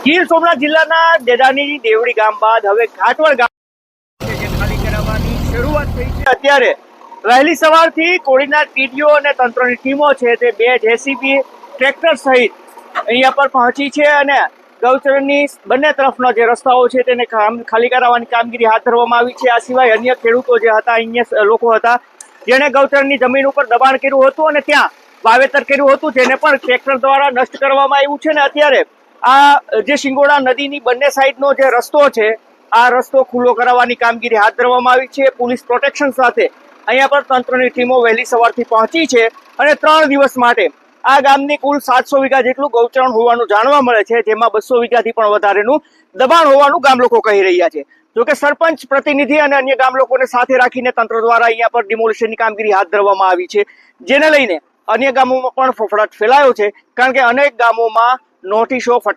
ગીર સોમનાથ જિલ્લાના દેદાની દેવડી ગામ બાદ હવે ઘાટવડ ગામ જે ખાલી કરાવવાની શરૂઆત થઈ છે। અત્યારે વહેલી સવારથી કોડીનાર ટીડીઓ અને તંત્રની ટીમો છે તે 2 જેસીબી ટ્રેક્ટર સહિત અહીંયા પર પહોંચી છે અને ગૌચરની બંને તરફના જે રસ્તાઓ છે તેને ખાલી કરાવવાની કામગીરી હાથ ધરવામાં આવી છે। આ સિવાય અન્ય ખેડૂતો જે હતા, અહીંયા લોકો હતા જેણે ગૌચરની જમીન ઉપર દબાણ કર્યું હતું અને ત્યાં વાવેતર કર્યું હતું, જેને પણ ટ્રેક્ટર દ્વારા નષ્ટ કરવામાં આવ્યું છે। ને અત્યારે આ જે શિંગોડા નદીની બંને સાઈડનો જે રસ્તો છે આ રસ્તો ખુલ્લો કરાવવાની કામગીરી હાથ ધરવામાં આવી છે। પોલીસ પ્રોટેક્શન સાથે અહીંયા પર તંત્રની ટીમો વહેલી સવારથી પહોંચી છે અને 3 દિવસ માટે આ ગામની કુલ 700 વીઘા જેટલું ગૌચરણ હોવાનું જાણવા મળે છે, જેમાં 200 વીઘાથી પણ વધારેનું દબાણ હોવાનું ગામ લોકો કહી રહ્યા છે। જોકે સરપંચ પ્રતિનિધિ અને અન્ય ગામ લોકોને સાથે રાખીને તંત્ર દ્વારા અહીંયા પર ડિમોલિશનની કામગીરી હાથ ધરવામાં આવી છે, જેને લઈને અન્ય ગામોમાં પણ ફફડાટ ફેલાયો છે, કારણ કે અનેક ગામોમાં નોટિસો